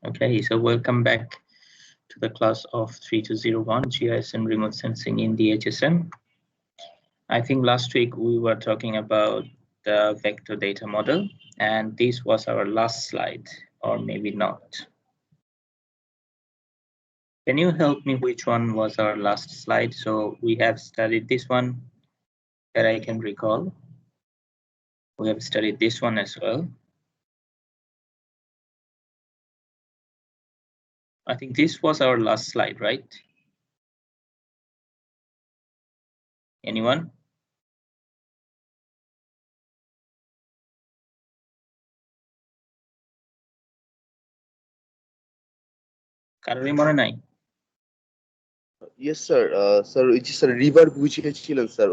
Okay, so welcome back to the class of 3201 GIS and remote sensing in the HSM. I think last week we were talking about the vector data model, and this was our last slide, or maybe not. Can you help me which one was our last slide? So we have studied this one that I can recall. We have studied this one as well. I think this was our last slide, right? Anyone? কারোরই মনে নাই? Yes sir, sir which is river বুঝিয়েছিলেন sir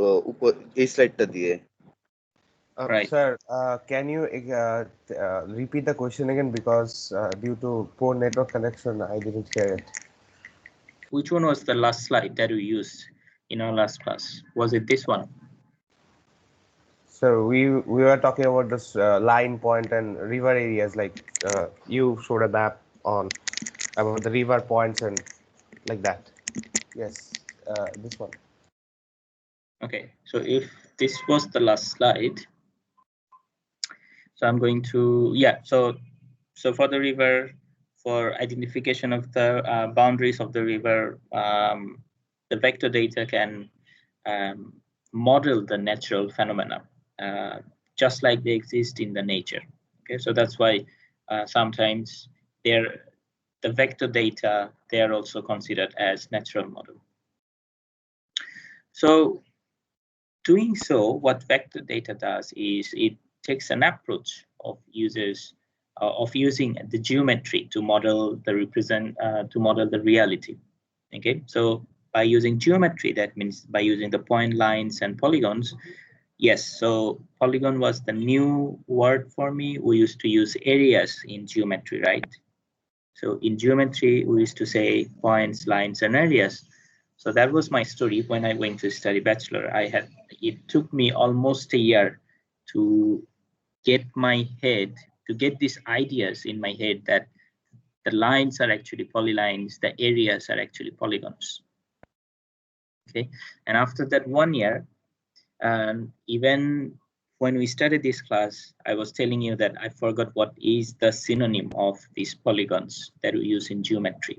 এই স্লাইডটা দিয়ে। Right. Sir, can you repeat the question again, because due to poor network connection I didn't hear it. Which one was the last slide that we used in our last class? Was it this one? So we were talking about this line, point and river areas, like you showed a map on about the river points and like that. Yes, this one. Okay, so if this was the last slide, so I'm going to, yeah, so for the river, for identification of the boundaries of the river, the vector data can model the natural phenomena just like they exist in the nature. Okay, so that's why sometimes the vector data, they are also considered as natural model. So doing so, what vector data does is it takes an approach of using the geometry to model the reality. Okay, so by using geometry, that means by using the point lines and polygons. Yes, so polygon was the new word for me. We used to use areas in geometry, right? So in geometry, we used to say points, lines, and areas. So that was my story when I went to study bachelor. It took me almost a year to get these ideas in my head that the lines are actually polylines, the areas are actually polygons. Okay, and after that 1 year, even when we started this class, I was telling you that I forgot what is the synonym of these polygons that we use in geometry.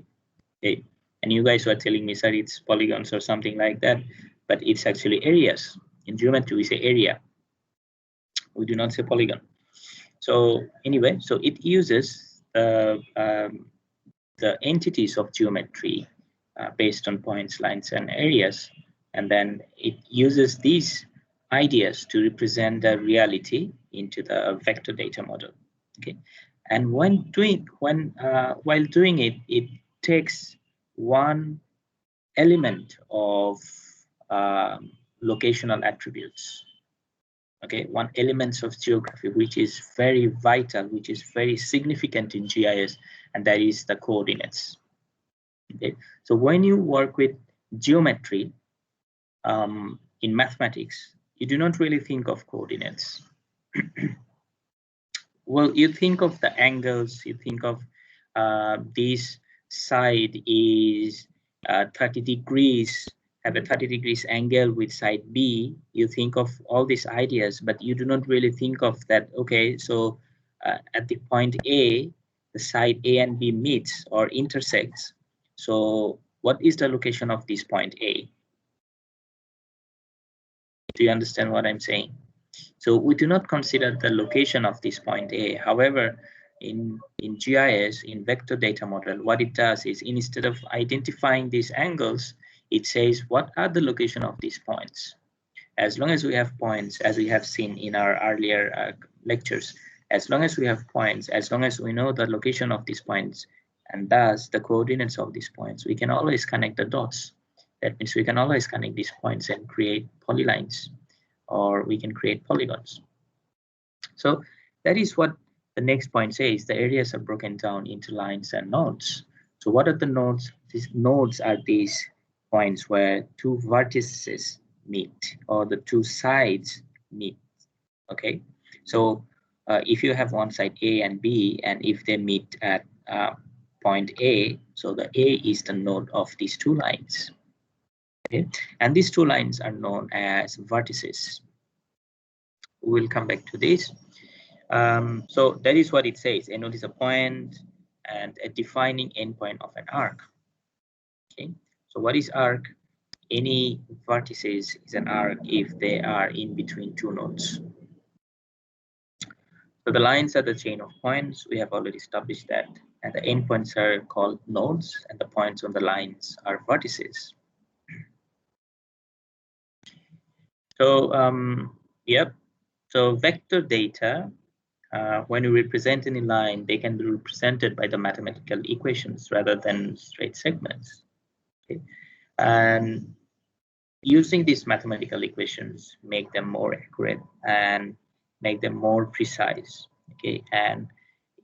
Okay, and you guys were telling me, sir, it's polygons or something like that, but it's actually areas. In geometry, we say area. We do not say polygon. So anyway, so it uses the entities of geometry based on points, lines, and areas, and then it uses these ideas to represent the reality into the vector data model. Okay, and while doing it, it takes one element of locational attributes. Okay, one element of geography which is very vital, which is very significant in GIS, and that is the coordinates. Okay, so when you work with geometry in mathematics, you do not really think of coordinates. Well, you think of the angles, you think of this side is 30 degrees, have a 30 degrees angle with side B. You think of all these ideas, but you do not really think of that, okay, so at the point A, the side A and B meets or intersects. So what is the location of this point A? Do you understand what I'm saying? So we do not consider the location of this point A. However, in GIS, in vector data model, what it does is instead of identifying these angles, it says what are the location of these points. As long as we have points, as we have seen in our earlier lectures, as long as we have points, as long as we know the location of these points, and thus the coordinates of these points, we can always connect the dots. That means we can always connect these points and create polylines, or we can create polygons. So that is what the next point says. The areas are broken down into lines and nodes. So what are the nodes? These nodes are these points where two vertices meet, or the two sides meet. Okay, so if you have one side A and B, and if they meet at point A. So the A is the node of these two lines. Okay, and these two lines are known as vertices. We'll come back to this. So that is what it says. A node is a point and a defining endpoint of an arc. Okay, so what is arc? Any vertices is an arc if they are in between two nodes. So the lines are the chain of points. We have already established that. And the endpoints are called nodes, and the points on the lines are vertices. So, yep. So vector data, when you represent any line, they can be represented by the mathematical equations rather than straight segments. Okay. And using these mathematical equations, make them more accurate and make them more precise. Okay, and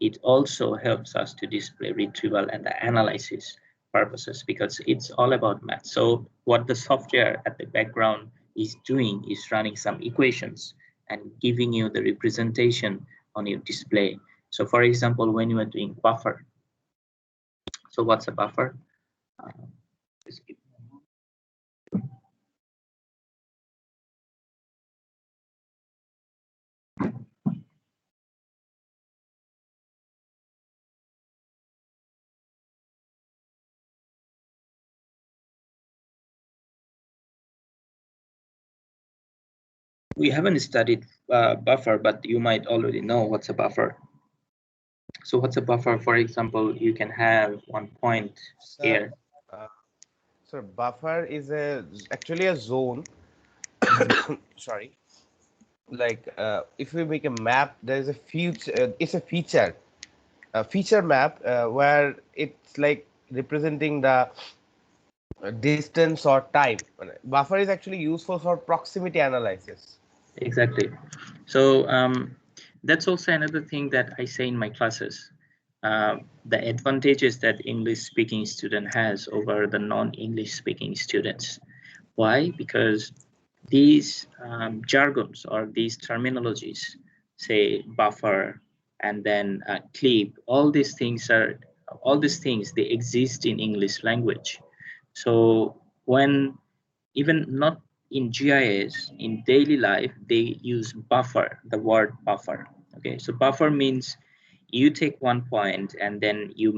it also helps us to display retrieval and the analysis purposes because it's all about math. So what the software at the background is doing is running some equations and giving you the representation on your display. So for example, when you are doing buffer, so what's a buffer? We haven't studied buffer, but you might already know what's a buffer. So what's a buffer? For example, you can have one point here. So buffer is actually a zone. Sorry. Like if we make a map, there is a future. It's a feature map where it's like representing the distance or time. Buffer is actually useful for proximity analysis. Exactly. So that's also another thing that I say in my classes. The advantages that English speaking student has over the non-English speaking students. Why? Because these jargons or these terminologies, say buffer and then clip, all these things they exist in English language. So when even not in GIS, in daily life, they use buffer, the word buffer. Okay, so buffer means you take one point and then you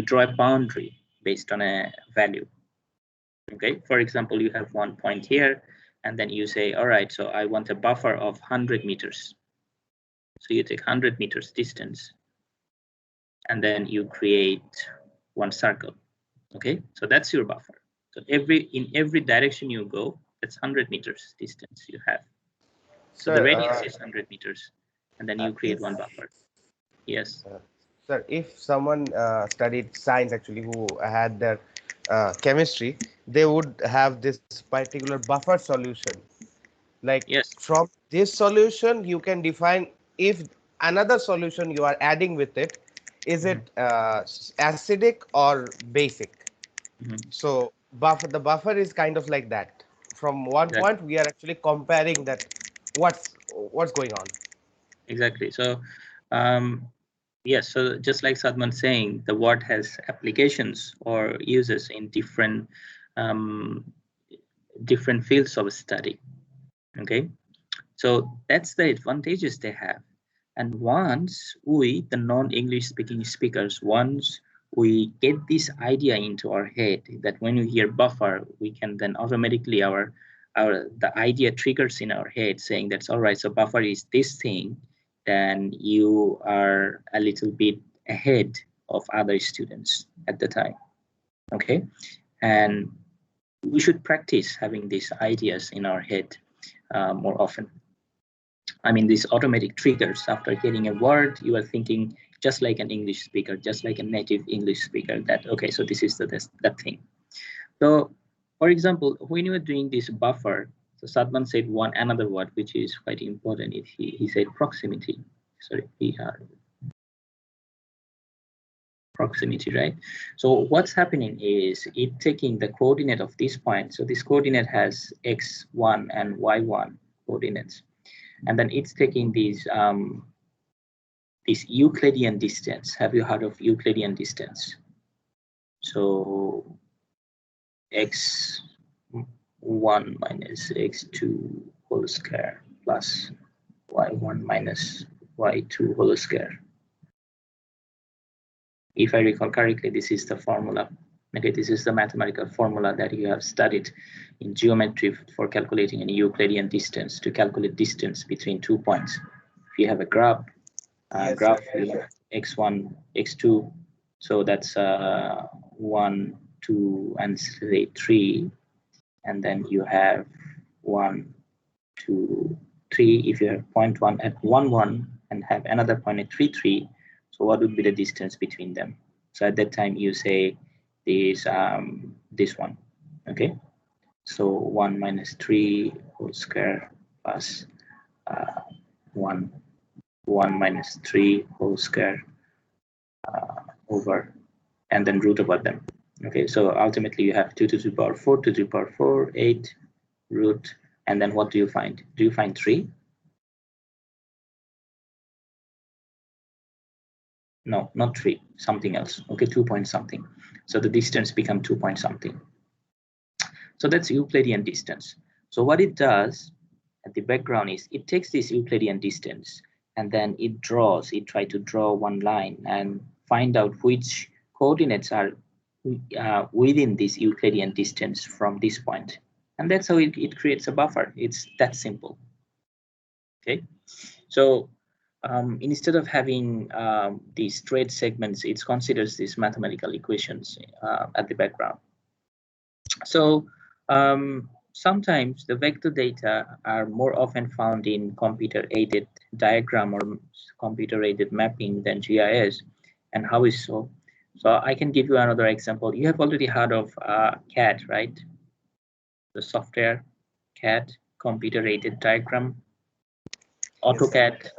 draw a boundary based on a value. Okay, for example, you have one point here and then you say, all right, so I want a buffer of 100 meters. So you take 100 meters distance and then you create one circle. Okay, so that's your buffer. So in every direction you go, that's 100 meters distance you have. So the radius is 100 meters, and then you create one buffer. Yes. Sir, if someone studied science actually who had their chemistry, they would have this particular buffer solution. Like yes. From this solution, you can define if another solution you are adding with it, is it acidic or basic? So the buffer is kind of like that. From one point, we are actually comparing that what's going on. Exactly. So yes, so just like Sadman saying, the word has applications or uses in different fields of study. Okay, so that's the advantages they have. And once we, the non-English speaking speakers, once we get this idea into our head that when we hear buffer, we can then automatically the idea triggers in our head saying that's all right. So buffer is this thing, then you are a little bit ahead of other students at the time. Okay, and we should practice having these ideas in our head more often. I mean, these automatic triggers after getting a word, you are thinking just like an English speaker, just like a native English speaker that, okay, so this is that thing. So, for example, when you are doing this buffer, so Sadman said another word, which is quite important. He said proximity. Sorry, proximity, right? So what's happening is it taking the coordinate of this point. So this coordinate has x1 and y1 coordinates. And then it's taking these this Euclidean distance. Have you heard of Euclidean distance? So x1 minus x2 whole square plus y1 minus y2 whole square. If I recall correctly, this is the formula. Okay, this is the mathematical formula that you have studied in geometry for calculating an Euclidean distance, to calculate distance between 2 points. If you have a graph, you have x1, x2, so that's 1, 2, and say 3, and then you have 1, 2, 3. If you have point 1 at 1, 1 and have another point at 3, 3, so what would be the distance between them? So at that time you say this one. Okay, so 1 minus 3 whole square plus 1 minus 3 whole square over, and then root over them. Okay, so ultimately you have 2 to the power 4, 2 to the power 4, 8 root, and then what do you find? Do you find 3? No, not 3, something else. Okay, 2 point something. So the distance become 2 point something. So that's Euclidean distance. So what it does at the background is it takes this Euclidean distance and then it tries to draw one line and find out which coordinates are within this Euclidean distance from this point. And that's how it creates a buffer. It's that simple. Okay, so instead of having these straight segments, it considers these mathematical equations at the background. So sometimes the vector data are more often found in computer-aided diagram or computer-aided mapping than GIS. And how is so? So I can give you another example. You have already heard of CAD, right? The software CAD, computer-aided diagram. AutoCAD, yes,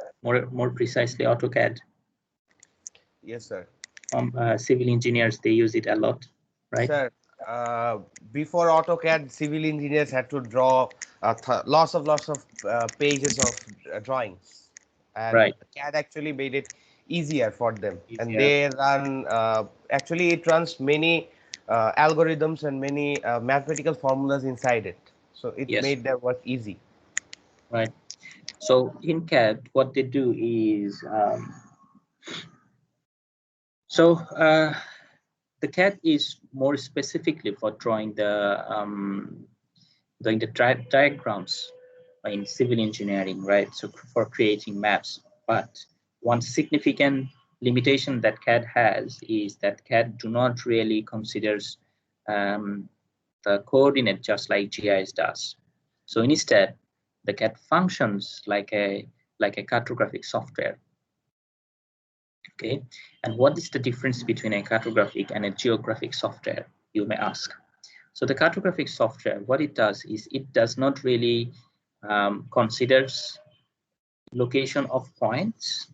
more precisely AutoCAD. Yes, sir. Civil engineers, they use it a lot, right? Sir, before AutoCAD, civil engineers had to draw lots of pages of drawings, and Right. CAD actually made it easier for them. And Easier. they run actually it runs many algorithms and many mathematical formulas inside it, so it Yes. made their work easy. Right. So in CAD, what they do is the CAD is more specifically for drawing the diagrams in civil engineering, right? So for creating maps. But one significant limitation that CAD has is that CAD do not really considers the coordinate just like GIS does. So instead, the CAD functions like a cartographic software. Okay, and what is the difference between a cartographic and a geographic software, you may ask? So the cartographic software, what it does is it does not really considers location of points.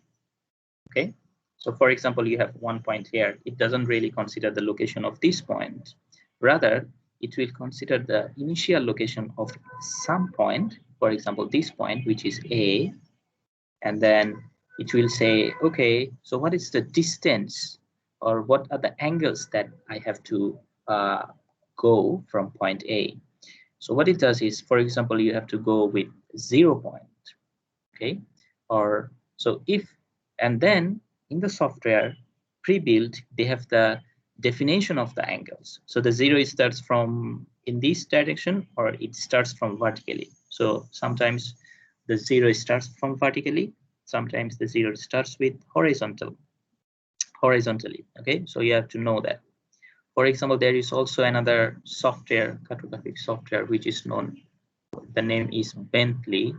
Okay, so for example, you have one point here. It doesn't really consider the location of this point. Rather, it will consider the initial location of some point, for example, this point, which is A, and then it will say, okay, so what is the distance or what are the angles that I have to go from point A? So what it does is, for example, you have to go with 0 point, okay? Or so if, and then in the software pre-built, they have the definition of the angles. So the 0 starts from in this direction or it starts from vertically. So sometimes the 0 starts from vertically, sometimes the 0 starts with horizontally. Okay, so you have to know that. For example, there is also another software, cartographic software, which is known, the name is Bentley.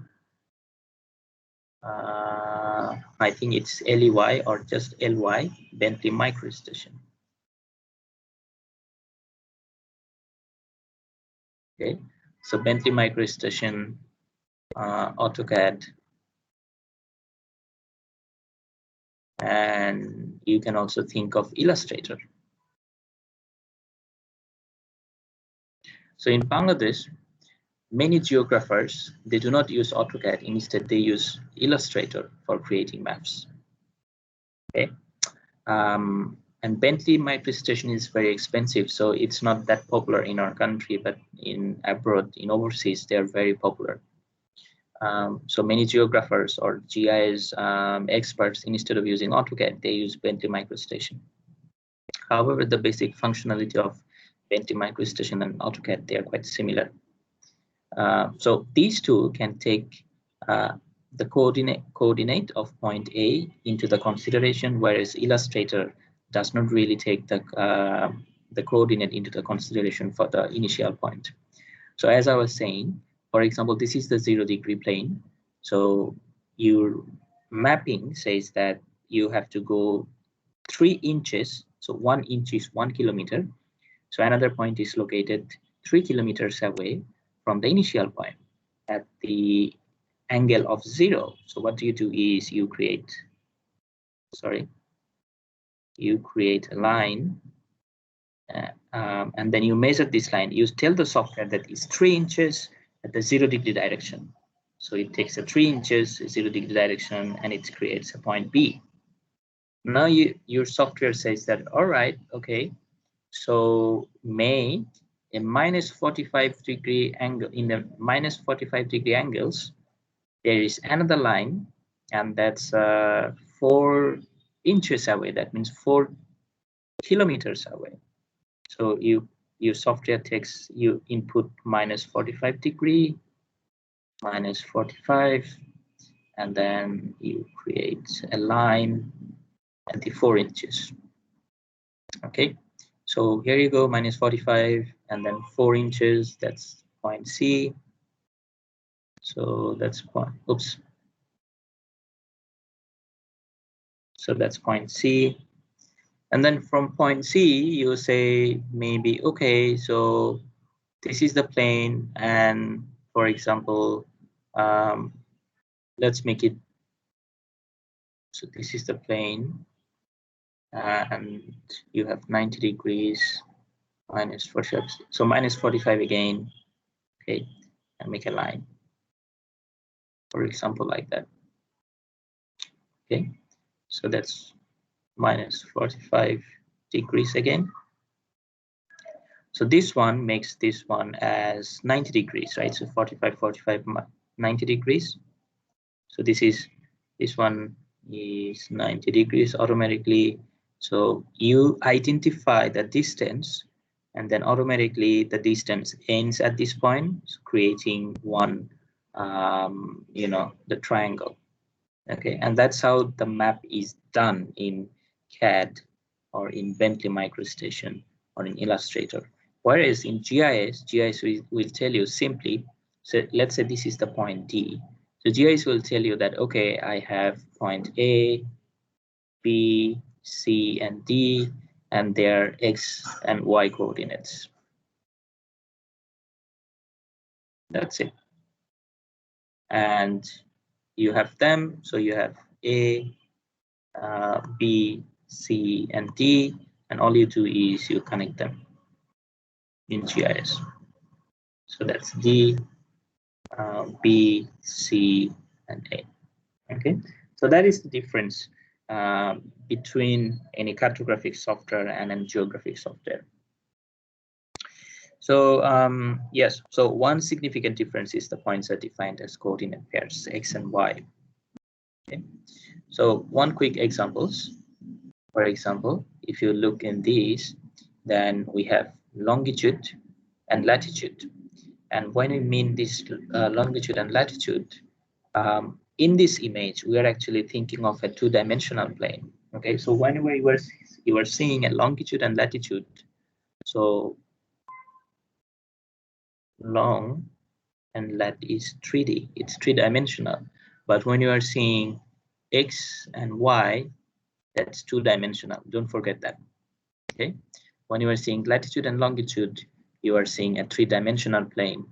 I think it's LEY or just LY, Bentley MicroStation. Okay, so Bentley MicroStation, AutoCAD, and you can also think of Illustrator. So in Bangladesh, many geographers, they do not use AutoCAD. Instead, they use Illustrator for creating maps. Okay. And Bentley MicroStation is very expensive, so it's not that popular in our country, but in abroad, in overseas, they are very popular. So many geographers or GIS experts, instead of using AutoCAD, they use Bentley MicroStation. However, the basic functionality of Bentley MicroStation and AutoCAD, they are quite similar. So these two can take the coordinate of point A into the consideration, whereas Illustrator does not really take the coordinate into the consideration for the initial point. So as I was saying, for example, this is the 0-degree plane. So your mapping says that you have to go 3 inches. So 1 inch is 1 kilometer. So another point is located 3 kilometers away from the initial point at the angle of 0. So what you do is you create a line and then you measure this line. You tell the software that it's 3 inches at the 0-degree direction. So it takes a 3 inches 0-degree direction and it creates a point B. Now your software says that, all right, okay, so make a minus 45 degree angle. In the minus 45 degree angles, there is another line, and that's 4 inches away. That means 4 kilometers away. So your software takes, you input minus 45 degree, minus 45, and then you create a line at the 4 inches. Okay. So here you go, minus 45, and then 4 inches, that's point C. So that's point, oops. So that's point C. And then from point C, you say maybe, okay, so this is the plane. And for example, let's make it, so this is the plane. And you have 90 degrees minus 45. So minus 45 again, okay, and make a line. For example, like that. Okay, so that's minus 45 degrees again. So this one makes this one as 90 degrees, right? So 45, 45, 90 degrees. So this one is 90 degrees automatically. So you identify the distance, and then automatically the distance ends at this point, creating one, the triangle. Okay, and that's how the map is done in CAD or in Bentley MicroStation or in Illustrator. Whereas in GIS will tell you simply, so let's say this is the point D. So GIS will tell you that, okay, I have point A, B, C, and D, and their X and Y coordinates. That's it. And you have them, so you have A, B, C, and D, and all you do is you connect them in GIS. So that's D, B, C, and A. Okay, so that is the difference between any cartographic software and a geographic software. So yes, so one significant difference is the points are defined as coordinate pairs, X and Y. Okay, so one quick examples. For example, if you look in these, then we have longitude and latitude. And when we mean this longitude and latitude, in this image, we are actually thinking of a two-dimensional plane. Okay, so whenever you were seeing a longitude and latitude, so long and lat is 3D, it's three-dimensional. But when you are seeing X and Y, that's two-dimensional. Don't forget that. Okay, when you are seeing latitude and longitude, you are seeing a three-dimensional plane.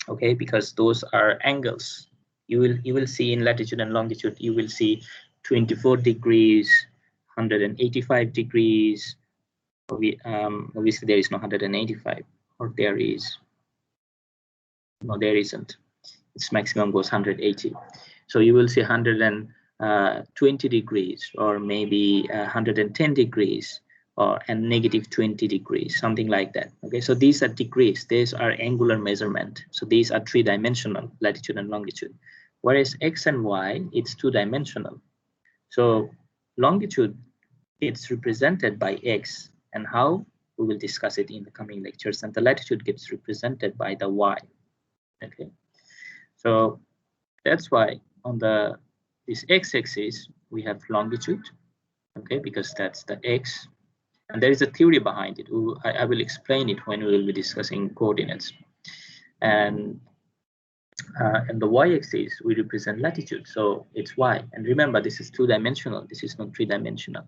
Okay, because those are angles. You will see in latitude and longitude, you will see 24 degrees, 185 degrees. Obviously there is no 185, or there is. No, there isn't. Its maximum goes 180. So you will see 100 and 20 degrees, or maybe 110 degrees, and negative 20 degrees, something like that. Okay, so these are degrees, these are angular measurement. So these are three-dimensional, latitude and longitude. Whereas X and Y, it's two-dimensional. So longitude, it's represented by X, and how we will discuss it in the coming lectures, and the latitude gets represented by the Y. Okay, so that's why on this x-axis we have longitude, okay, because that's the X, and there is a theory behind it. I will explain it when we will be discussing coordinates. And the y-axis we represent latitude, so it's Y. And remember, this is two-dimensional, this is not three-dimensional.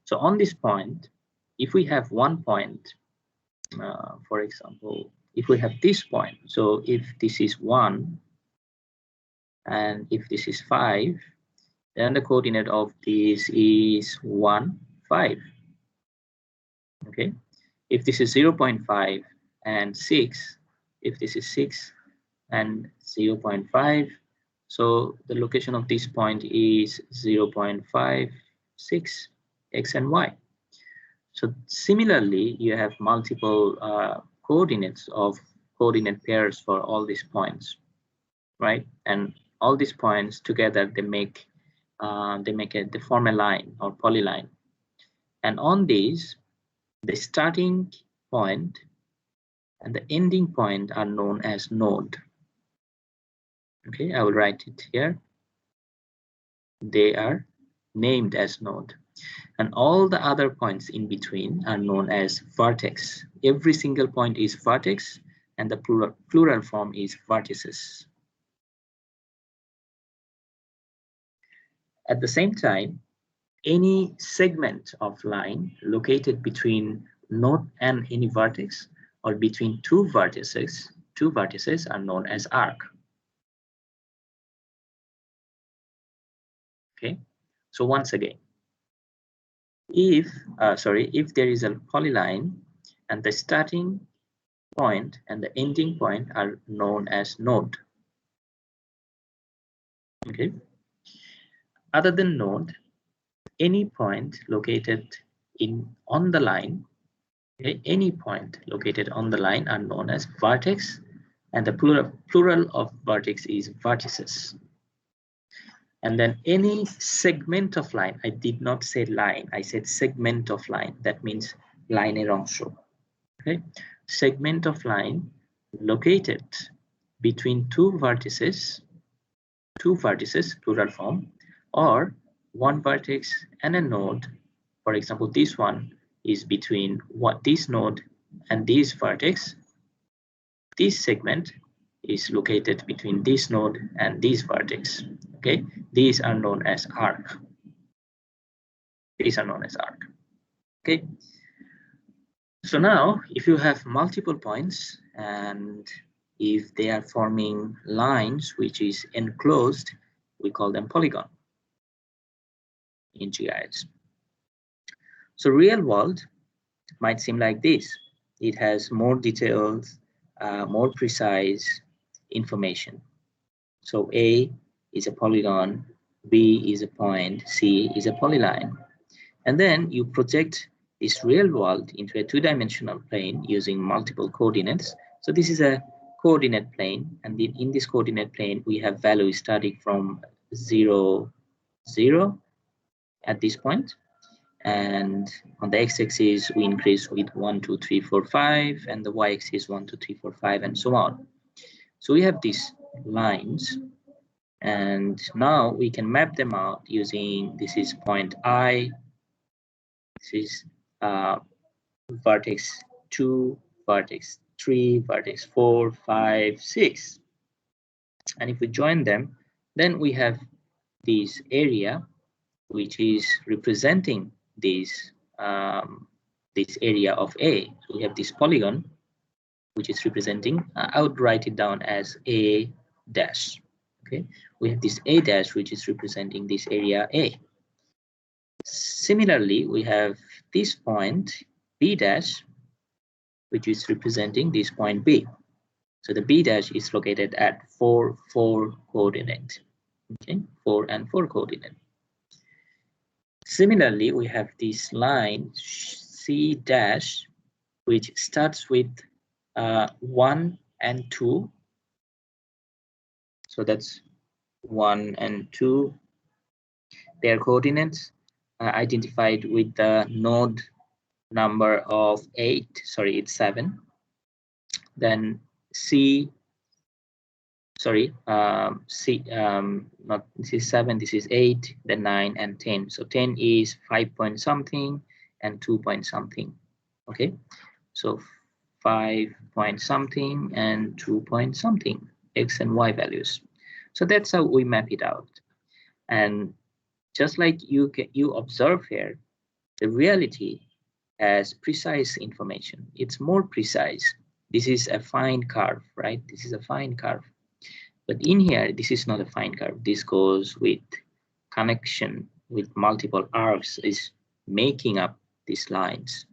So on this point, if we have one point, for example, if we have this point, so if this is 1 and if this is 5, then the coordinate of this is 1, 5. Okay, if this is 0.5 and 6, if this is 6 and 0.5, so the location of this point is 0.5, 6, X and Y. So similarly, you have multiple coordinates of coordinate pairs for all these points, right? And all these points together, they form a line or polyline. And on these, the starting point and the ending point are known as node. Okay, I will write it here. They are named as node. And all the other points in between are known as vertex. Every single point is vertex, and the plural form is vertices. At the same time, any segment of line located between node and any vertex, or between two vertices are known as arc. Okay, so once again, if there is a polyline and the starting point and the ending point are known as node. Okay, other than node, any point located on the line, okay, any point located on the line are known as vertex, and the plural of vertex is vertices. And then any segment of line, I did not say line, I said segment of line. That means লাইনের অংশ. Okay, segment of line located between two vertices, plural form, or one vertex and a node. For example, this one is between this node and this vertex. This segment is located between this node and this vertex. Okay, these are known as arc. These are known as arc. Okay, so now if you have multiple points and if they are forming lines which is enclosed, we call them polygon in GIS. So real world might seem like this. It has more details, more precise information. So A is a polygon, B is a point, C is a polyline. And then you project this real world into a two-dimensional plane using multiple coordinates. So this is a coordinate plane, and in this coordinate plane, we have values starting from 0, 0 at this point. And on the x-axis, we increase with 1, 2, 3, 4, 5, and the y-axis 1, 2, 3, 4, 5, and so on. So we have these lines, and now we can map them out using, this is point I, this is vertex 2, vertex 3, vertex 4, 5, 6. And if we join them, then we have this area which is representing this area of A. So we have this polygon which is representing, I would write it down as A dash. Okay, we have this A dash which is representing this area A. Similarly, we have this point B dash which is representing this point B. So the B dash is located at 4, 4 coordinate. Okay, 4 and 4 coordinate. Similarly, we have this line C dash, which starts with 1 and 2. So that's 1 and 2. Their coordinates identified with the node number of 8. Sorry, it's 7. Then C. Sorry, C. Not this is 7. This is 8. Then 9 and 10. So 10 is 5 point something and 2 point something. Okay, so 5 point something and 2 point something, X and Y values. So that's how we map it out. And just like you observe here, the reality has precise information. It's more precise. This is a fine curve, right? This is a fine curve. But in here, this is not a fine curve. This goes with connection with multiple arcs, is making up these lines.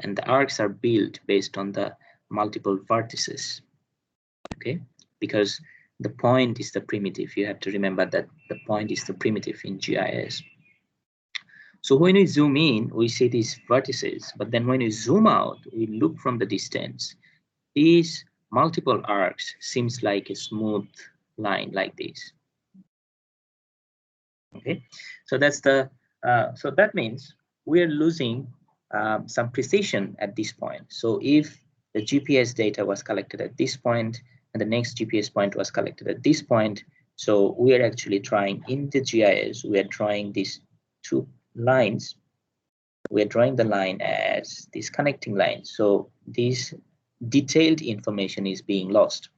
And the arcs are built based on the multiple vertices. Okay, because the point is the primitive. You have to remember that the point is the primitive in GIS. So when we zoom in, we see these vertices, but then when we zoom out, we look from the distance. These multiple arcs seems like a smooth line like this. Okay, so that's the so that means we're losing some precision at this point. So if the GPS data was collected at this point and the next GPS point was collected at this point, so we are actually trying in the GIS, we are drawing these two lines. We are drawing the line as this connecting line. So this detailed information is being lost.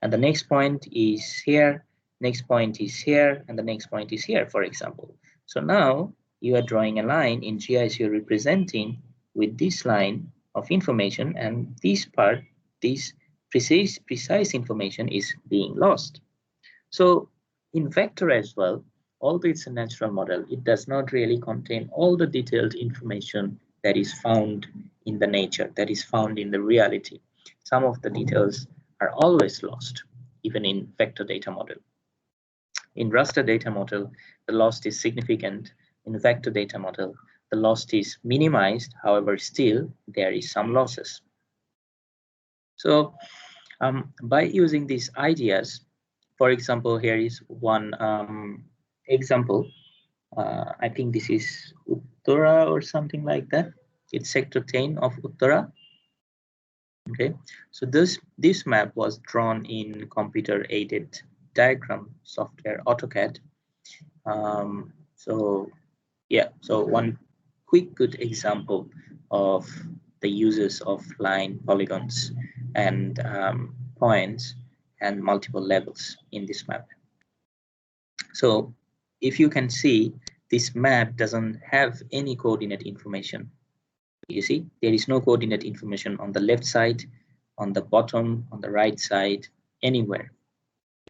And the next point is here, next point is here, and the next point is here, for example. So now you are drawing a line in GIS, you're representing with this line of information, and this part, this precise information is being lost. So in vector as well, although it's a natural model, it does not really contain all the detailed information that is found in the nature, that is found in the reality. Some of the details are always lost, even in vector data model. In raster data model, the loss is significant. In vector data model, the loss is minimized. However, still there is some losses. So by using these ideas, for example, here is one example. I think this is Uttara or something like that. It's sector 10 of Uttara. Okay, so this map was drawn in computer-aided diagram software AutoCAD. So yeah, so one quick good example of the uses of line, polygons, and points and multiple levels in this map. So if you can see, this map doesn't have any coordinate information. You see, there is no coordinate information on the left side, on the bottom, on the right side, anywhere.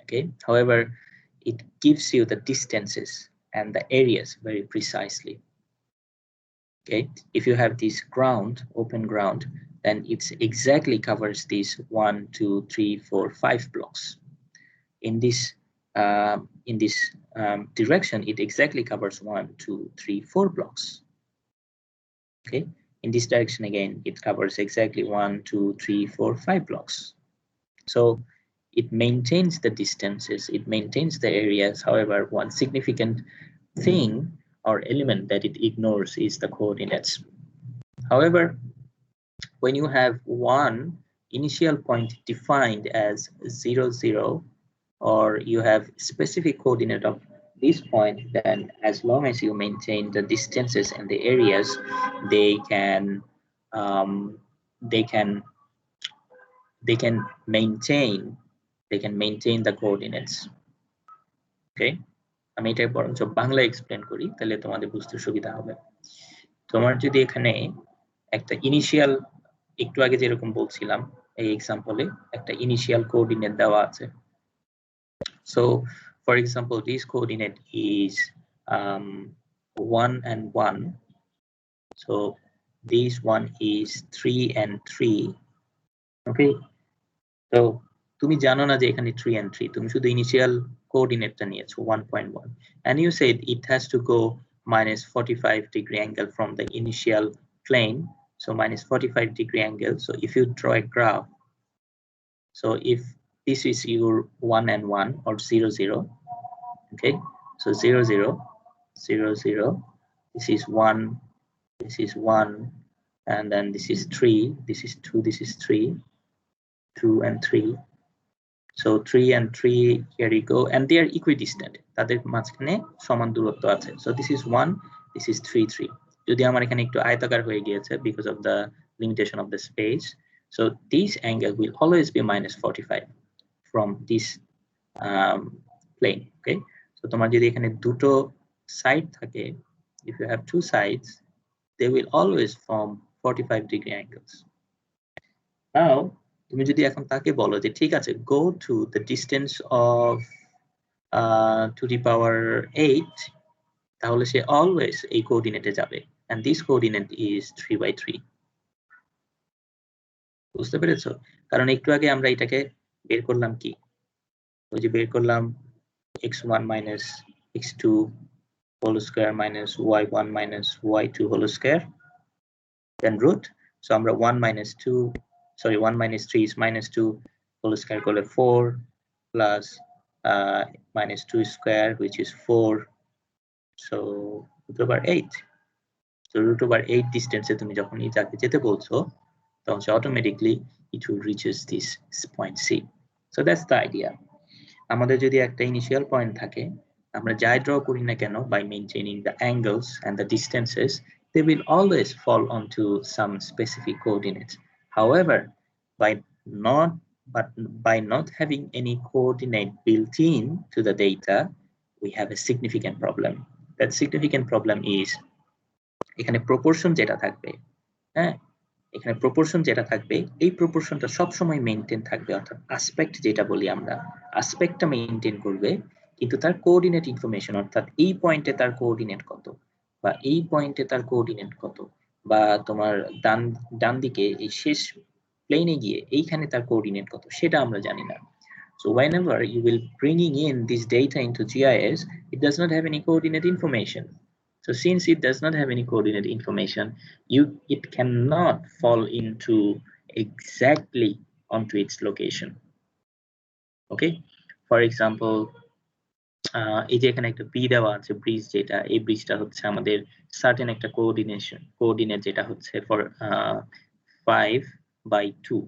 Okay, however, it gives you the distances and the areas very precisely. Okay, if you have this ground, open ground, then it exactly covers these 1, 2, 3, 4, 5 blocks. In this direction, it exactly covers 1, 2, 3, 4 blocks. Okay, in this direction again, it covers exactly 1, 2, 3, 4, 5 blocks. So it maintains the distances, it maintains the areas. However, one significant thing or element that it ignores is the coordinates. However, when you have one initial point defined as 0, 0, or you have specific coordinate of this point, then as long as you maintain the distances and the areas, they can maintain the coordinates. Okay, আমি এটা বরঞ্চ Bangla explain করি, তাহলে তোমাদের বুঝতে সুবিধা হবে। তোমার যদি এখানে একটা ইনিশিয়াল, একটু আগে যেরকম বলছিলাম এই এক্সাম্পলে একটা ইনিশিয়াল কোঅর্ডিনেট দেওয়া আছে। So for example, this coordinate is 1 and 1. So this one is 3 and 3. Okay, so তুমি জানো না যে এখানে 3 and 3, তুমি শুধু ইনিশিয়াল coordinate নিয়েছো 1.1 and you said it has to go minus 45-degree angle from the initial plane, so minus 45-degree angle. So if you draw a graph, so if this is your 1 and 1 or 0 0, okay, so 0 0 0 0, this is 1, this is 1, and then this is 3, this is 2, this is 3, 2 and 3. So 3 and 3, here you go, and they are equidistant. তাদের মাঝখানে সমান দূরত্ব আছে. So this is 1, this is 3 3. যদি আমার এখানে একটু আয়তাকার হয়ে গিয়েছে because of the limitation of the space. So this angle will always be minus 45 from this plane. Okay. So তোমার যদি এখানে দুটো side থাকে, if you have two sides, they will always form 45-degree angles. Now তুমি যদি এখন তাকে বলো যে ঠিক আছে, go to the distance of 2 to the power 8, তাহলে সে always এই কোঅর্ডিনেটে যাবে, and this coordinate is 3/3. বুঝতে পেরেছো? কারণ একটু আগে আমরা এটাকে বের করলাম কি, ওই যে বের করলাম x1 minus x2 whole square minus y1 minus y2 whole square, then root. So আমরা 1 minus 3 is minus 2 whole square করলে 4 plus minus 2 square, which is 4. So root over 8. So root over 8 distance তুমি যখন এই জায়গায় যেতে বলছো, তখন automatically it will reaches this point C. So that's the idea. আমাদের যদি একটা initial point থাকে, আমরা যাই draw করি না কেন, by maintaining the angles and the distances, they will always fall onto some specific coordinates. However, by not having any coordinate built in to the data, we have a significant problem. That significant problem is এখানে proportion যেটা থাকবে, হ্যাঁ, এখানে proportion যেটা থাকবে, এই proportionটা সবসময় maintain থাকবে, অর্থাৎ aspect যেটা বলি আমরা, aspectটা মেইনটেইন করবে, কিন্তু তার কোঅর্ডিনেট ইনফরমেশন, অর্থাৎ এই পয়েন্টে তার কোঅর্ডিনেট কত, বা এই পয়েন্টে তার কোঅর্ডিনেট কত, বা তোমার ডান দিকে এই শেষ প্লেনে গিয়ে এইখানে তার কোঅর্ডিনেট কত, সেটা আমরা জানি না. So whenever you will bringing in this data into GIS, it does not have any coordinate information. So since it does not have any coordinate information, it cannot fall into exactly onto its location. Okay, for example, এই যে এখানে একটা B দেওয়া আছে, bridge, যেটা এই ব্রিজটা হচ্ছে আমাদের সার্টেন একটা কোঅর্ডিনেট যেটা হচ্ছে ফর 5/2.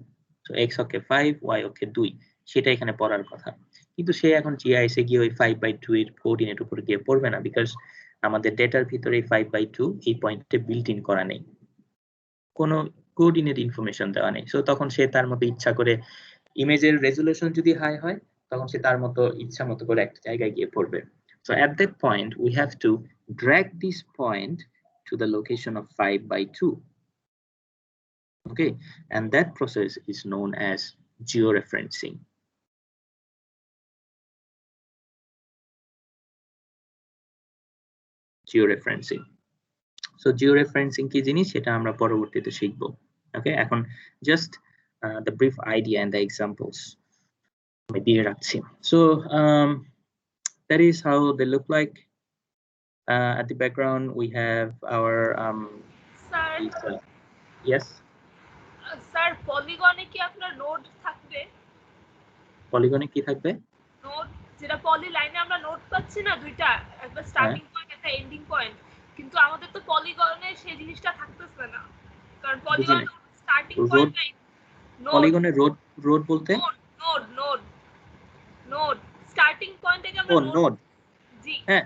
So x অক্ষে 5, y অক্ষে 2, সেটা এখানে পড়ার কথা, কিন্তু সে এখন GIS এ গিয়ে ওই 5/2 এর কোঅর্ডিনেট উপরে গিয়ে পড়বে না, বিকজ আমাদের ডেটার ভিতরে 5/2 এই পয়েন্টে বিল্ট ইন করা নেই, কোনো কোঅর্ডিনেট ইনফরমেশন দেওয়া নেই। সো তখন সে তার মতো ইচ্ছা করে, ইমেজের রেজুলেশন যদি হাই হয়, তখন সে তার মতো ইচ্ছা মতো করে একটা জায়গায় গিয়ে পড়বে। So at that point we have to drag this point to the location of 5/2. Okay, and that process is known as georeferencing. So georeferencing কি জিনিস, সেটা আমরা পরবর্তীতে শিখব। Okay, এখন just the brief idea and the examples আমি দিয়ে রাখছি। So that is how they look like. At the background we have our sir. Yes sir, polygone কি আপনার নোড থাকবে? পলিগনে কি থাকবে? নোড, যেটা পলি লাইনে আমরা নোড পাচ্ছি না দুইটা, একটা স্টার্টিং পয়েন্ট একটা এন্ডিং পয়েন্ট, কিন্তু আমাদের তো পলিগনে সেই জিনিসটা থাকতেছে না, কারণ পলিগনে স্টার্টিং পয়েন্ট নাই। পলিগনে রোড বলতে নোড স্টার্টিং পয়েন্ট থেকে আমরা নোড, জি হ্যাঁ,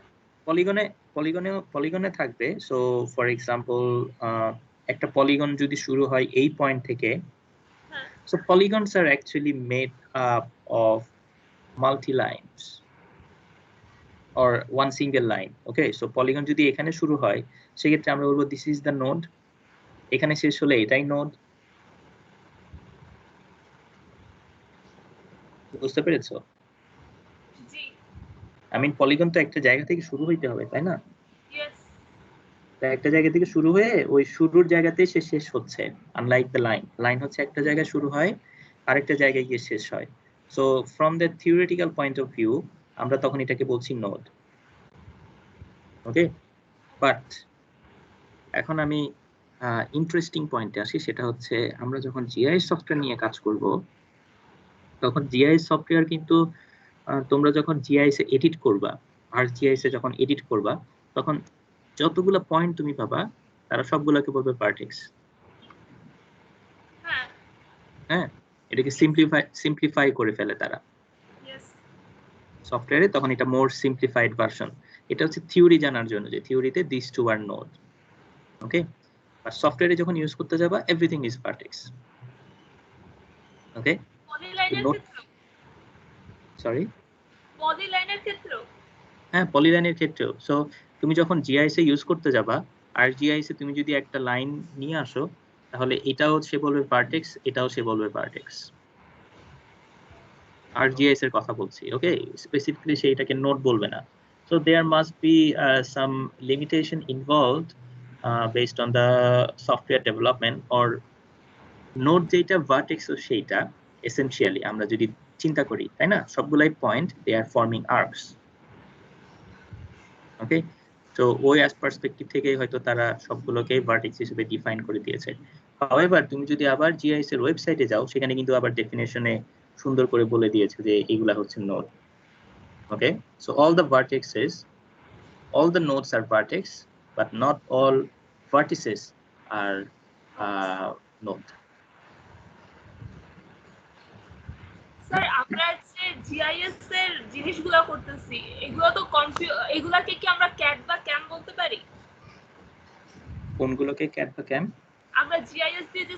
পলিগনে থাকবে। সো ফর এক্সাম্পল একটা পলিগন যদি শুরু হয় এই পয়েন্ট থেকে, so polygons are actually made up of multi-lines or one single line. Okay, so polygon যদি এখানে শুরু হয়, সেক্ষেত্রে আমরা বলবো this is the node, এখানে শেষ হলে এটাই নোড। বুঝতে পেরেছো? জি, I mean পলিগন তো একটা জায়গা থেকে শুরু হইতে হবে, তাই না? ইয়েস, একটা জায়গা থেকে শুরু হয়ে ওই শুরুর জায়গাতেই সে শেষ হচ্ছে, আনলাইক দ্য লাইন হচ্ছে একটা জায়গায় শুরু হয়, আরেকটা জায়গায় গিয়ে শেষ হয়। So from the theoretical point of view, আমরা তখন এটাকে বলছি নোড। ওকে, বাট এখন আমি ইন্টারেস্টিং পয়েন্টে আসি, সেটা হচ্ছে আমরা যখন জিআইএস সফটওয়্যার নিয়ে কাজ করব তখন জিআইএস সফটওয়্যার কিন্তু তোমরা যখন জিআইএস এ এডিট করবা, আর জিআইএস এ যখন এডিট করবা তখন যতগুলো পয়েন্ট তুমি পাবা তারা সবগুলোকে বলবে ভার্টেক্স। হ্যাঁ, এটাকে সিম্পলিফাই করে ফেলে তারা সফটওয়্যারে, তখন এটা মোর সিম্পলিফাইড ভার্সন। এটা হচ্ছে থিওরি জানার জন্য, যে থিওরিতে this two are node. Okay, আর সফটওয়্যারে যখন ইউজ করতে যাবা everything is vertex. Okay, sorry, পলিলাইনের ক্ষেত্রেও? হ্যাঁ, পলিলাইনের ক্ষেত্রেও। সো তুমি যখন জিআইএস এ ইউজ করতে যাবা, আর জিআইএস এ তুমি যদি একটা লাইন নিয়ে আসো, তাহলে এটাও সে বলবে ভার্টেক্স, এটাও সে বলবে ভার্টেক্স। আর জিআইএস এর কথা বলছি। ওকে, স্পেসিফিক্যালি সে এটাকে নোড বলবে না। So there must be some limitation involved based on the software development, or node যেটা ভার্টেক্স সেইটা এসেনশিয়ালি আমরা যদি চিন্তা করি, তাই না, সবগুলাই point, they are forming arcs. Okay, তো ওই পার্সপেক্টিভ থেকেই হয়তো তারা সবগুলোকে ভার্টেক্স হিসেবে ডিফাইন করে দিয়েছে। হাউএভার তুমি যদি আবার জিআইএস এর ওয়েবসাইটে যাও, সেখানে কিন্তু আবার ডেফিনেশনে সুন্দর করে বলে দিয়েছে যে এগুলা হচ্ছে node. Okay, so all the nodes are vertex, but not all vertices are node. Sir, আমরা যে জিআইএস এর জিনিসগুলো করতেছি, এগুলো তো এগুলাকে কি আমরা ক্যাট বা ক্যাম বলতে পারি? কোনগুলোকে ক্যাট বা ক্যাম? আমরা জিআইএস দিয়ে যে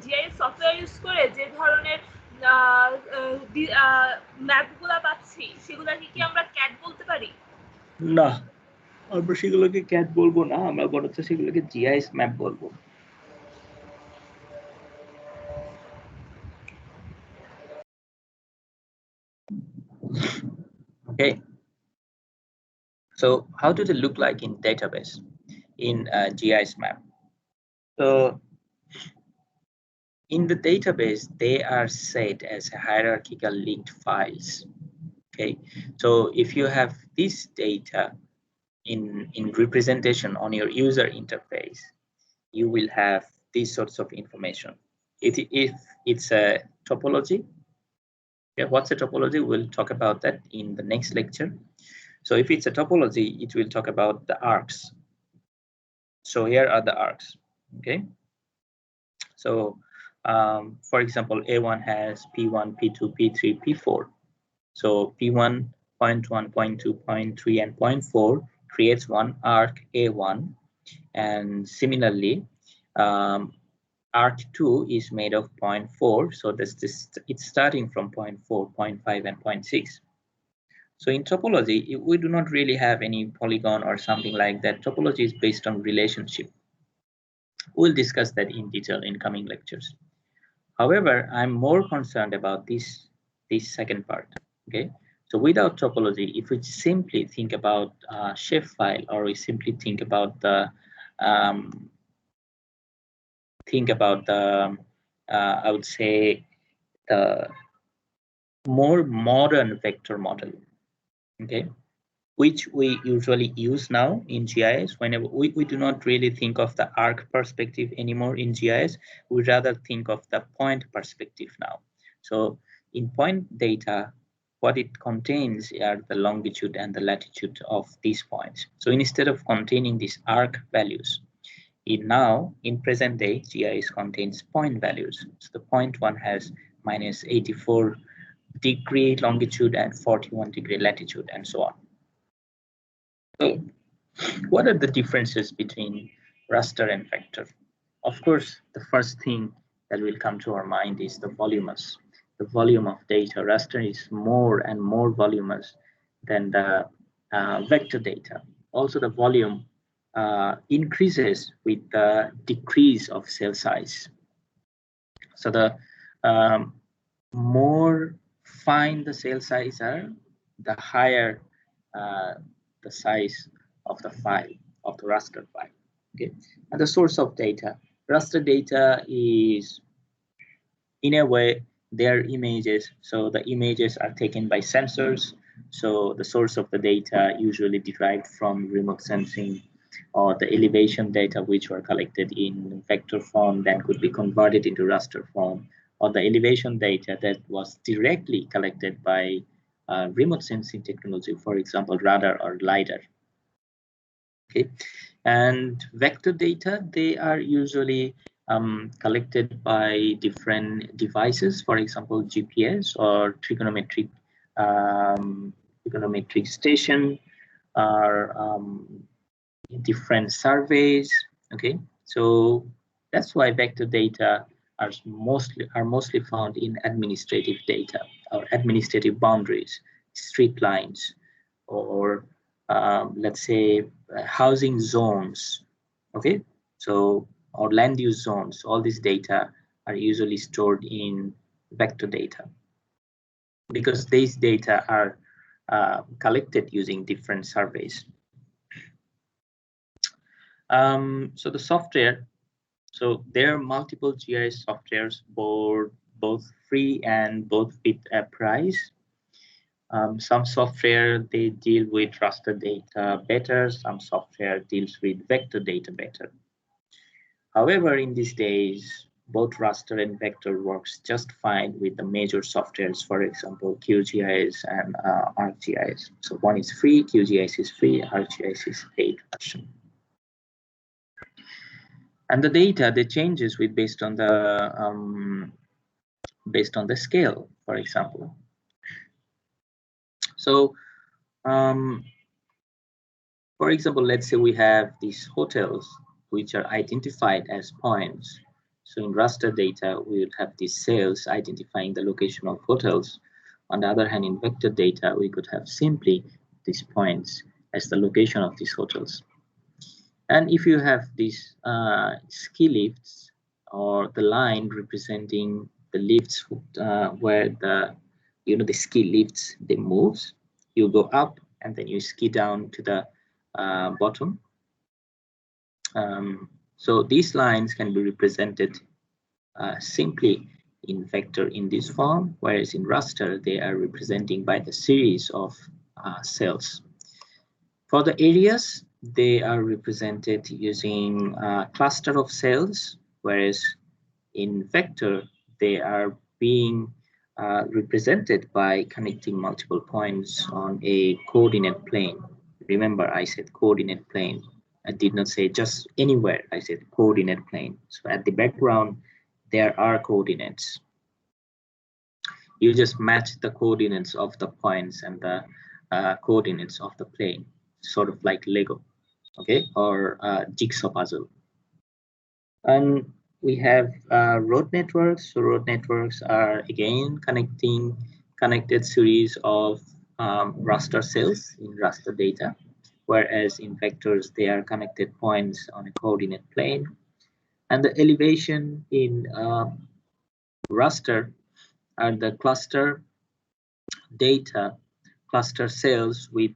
জিআইএস সফটওয়্যার ইউজ করে যে ধরনের ম্যাপগুলো পাচ্ছি, সেগুলোকে কি আমরা ক্যাট বলতে পারি? না, আমরা সেগুলোকে ক্যাট বলবো না, আমরা বরঞ্চ সেগুলোকে জিআইএস ম্যাপ বলবো। Okay, so how do they look like in database in GIS map? So in the database, they are set as hierarchical linked files. Okay, so if you have this data in representation on your user interface, you will have these sorts of information. If it's a topology, okay, what's a topology? We'll talk about that in the next lecture. So if it's a topology, it will talk about the arcs. So here are the arcs. Okay, so for example, A1 has P1, P2, P3, P4. So P1, point 1, point 2, point 3, and point 4 creates one arc A1, and similarly arc 2 is made of point 4. So it's starting from point 4, point 5, and point 6. So in topology, we do not really have any polygon or something like that. Topology is based on relationship. We'll discuss that in detail in coming lectures. However, I'm more concerned about this second part. Okay, so without topology, if we simply think about shapefile, or we simply think about the I would say the more modern vector model, okay, which we usually use now in GIS. Whenever we do not really think of the arc perspective anymore in GIS, we rather think of the point perspective now. So in point data, what it contains are the longitude and the latitude of these points. So instead of containing these arc values, in present day, GIS contains point values. So the point one has minus 84 degree longitude and 41 degree latitude, and so on. So what are the differences between raster and vector? Of course, the first thing that will come to our mind is the voluminous. The volume of data. Raster is more and more voluminous than the vector data. Also, the volume increases with the decrease of cell size. So the more fine the cell size are, the higher the size of the file, of the raster file. Okay, and the source of data. Raster data is, in a way, their images. So the images are taken by sensors So the source of the data usually derived from remote sensing, or the elevation data which were collected in vector form then could be converted into raster form, or the elevation data that was directly collected by remote sensing technology, for example, radar or LiDAR. Okay, and vector data, they are usually collected by different devices, for example, GPS or trigonometric station, or different surveys. Okay, so that's why vector data are mostly found in administrative data or administrative boundaries, street lines, or let's say housing zones. Okay, so or land use zones. All these data are usually stored in vector data because these data are collected using different surveys. So the software, so there are multiple GIS softwares, both free and both with a price. Some software, they deal with raster data better, some software deals with vector data better. However, in these days, both raster and vector works just fine with the major softwares, for example, QGIS and ArcGIS. So one is free, QGIS is free, ArcGIS is paid version. And the data, they changes with based on the scale, for example. So, for example, let's say we have these hotels which are identified as points. So in raster data, we would have these cells identifying the location of hotels. On the other hand, in vector data, we could have simply these points as the location of these hotels. And if you have these ski lifts, or the line representing the lifts where the ski lifts, they moves, you go up and then you ski down to the bottom. So these lines can be represented simply in vector in this form, whereas in raster they are representing by the series of cells. For the areas, they are represented using a cluster of cells, whereas in vector they are being represented by connecting multiple points on a coordinate plane. Remember, I said coordinate plane. I did not say just anywhere. I said coordinate plane. So at the background, there are coordinates. You just match the coordinates of the points and the coordinates of the plane, sort of like Lego, okay, or jigsaw puzzle. And we have road networks. So road networks are again connected series of raster cells in raster data, whereas in vectors they are connected points on a coordinate plane. And the elevation in raster are the cluster data, cluster cells with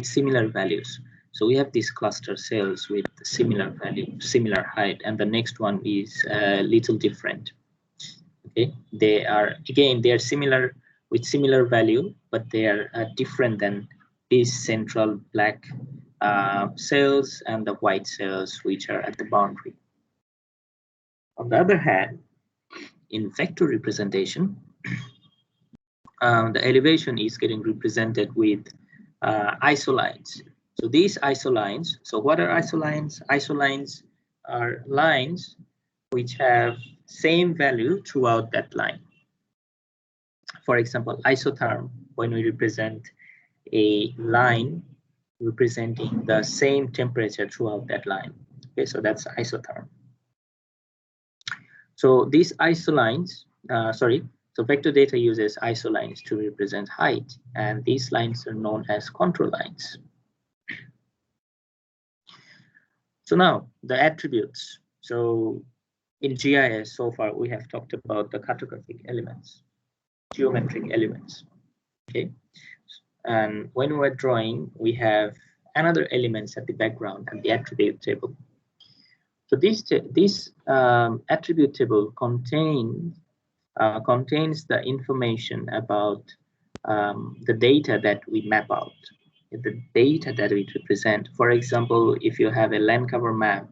similar values. So we have these cluster cells with similar value, similar height, and the next one is a little different. Okay, they are similar with similar value, but they are different than these central black cells and the white cells which are at the boundary. On the other hand, in vector representation, the elevation is getting represented with isolines. So these isolines, so what are isolines? Isolines are lines which have same value throughout that line. For example, isotherm, when we represent a line representing the same temperature throughout that line. Okay, so that's isotherm. So these isolines, so vector data uses isolines to represent height, and these lines are known as control lines. So now the attributes. So in GIS so far we have talked about the cartographic elements, geometric elements. Okay, and when we're drawing, we have another elements at the background and the attribute table. So this attribute table contains the information about the data that we map out, the data that we represent. For example, if you have a land cover map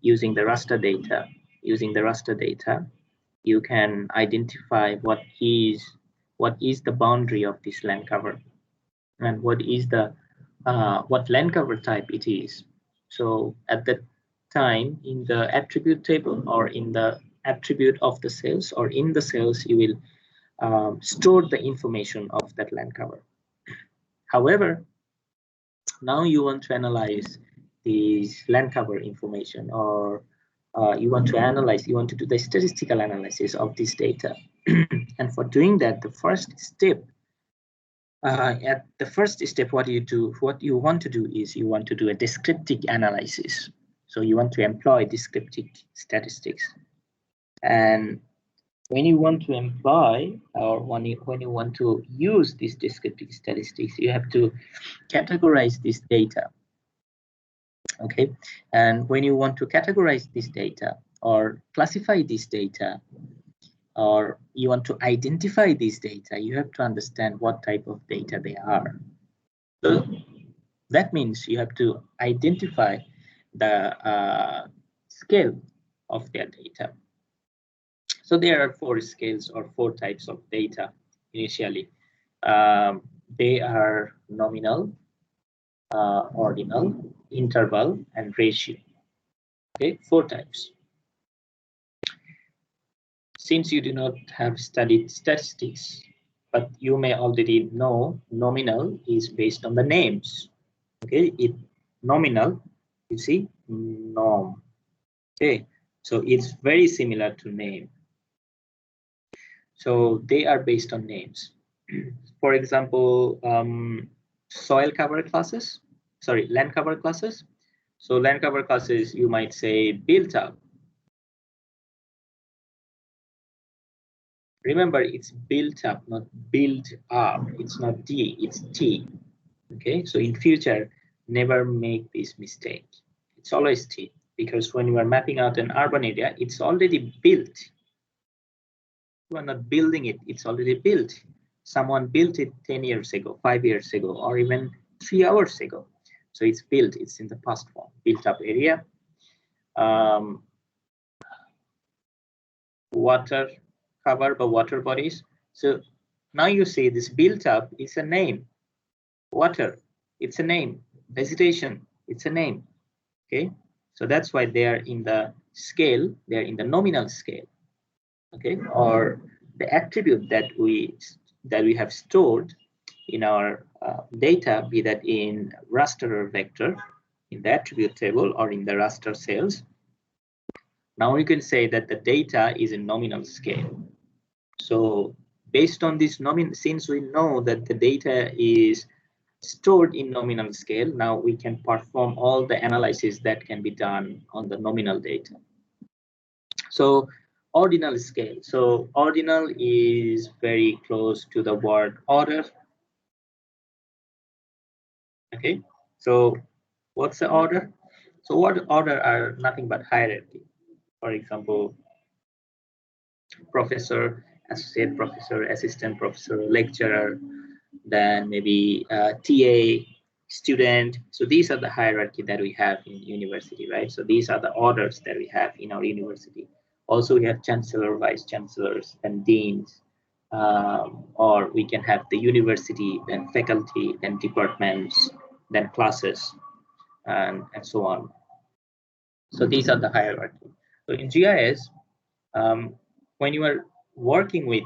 using the raster data, you can identify what is the boundary of this land cover and what is the what land cover type it is. So at that time, in the attribute table or in the attribute of the cells or in the cells, you will store the information of that land cover. However, now you want to analyze these land cover information, or you want to do the statistical analysis of this data. And for doing that, the first step, what you want to do is you want to do a descriptive analysis. So you want to employ descriptive statistics. And when you want to employ, or when you want to use these descriptive statistics, you have to categorize this data. Okay, and when you want to categorize this data or classify this data, or you want to identify these data, you have to understand what type of data they are. So that means you have to identify the scale of their data. So there are 4 scales or 4 types of data initially. They are nominal, ordinal, interval, and ratio. Okay, 4 types. Since you do not have studied statistics, but you may already know nominal is based on the names. Okay, nominal, you see, norm. Okay, so it's very similar to name. So they are based on names. For example, land cover classes. So land cover classes, you might say built up. Remember, it's built up, not build up. It's not D, it's T. Okay, so in future, never make this mistake. It's always T, because when you are mapping out an urban area, it's already built. You are not building it, it's already built. Someone built it 10 years ago, 5 years ago, or even 3 hours ago. So it's built, it's in the past form, built up area. Water cover by water bodies. So now you see this built up is a name. Water, it's a name. Vegetation, it's a name. Okay, so that's why they are in the scale, they're in the nominal scale. Okay, or the attribute that we have stored in our data, be that in raster or vector, in the attribute table or in the raster cells. Now we can say that the data is in nominal scale. So based on this since we know that the data is stored in nominal scale, now we can perform all the analysis that can be done on the nominal data. So ordinal scale. So ordinal is very close to the word order. Okay, so what's the order? So what order are nothing but hierarchy. For example, professor, associate professor, assistant professor, lecturer, then maybe TA, student. So these are the hierarchy that we have in university, right? So these are the orders that we have in our university. Also, we have chancellor, vice chancellors, and deans, or we can have the university, then faculty, then departments, then classes, and so on. So these are the hierarchy. So in GIS, when you are working with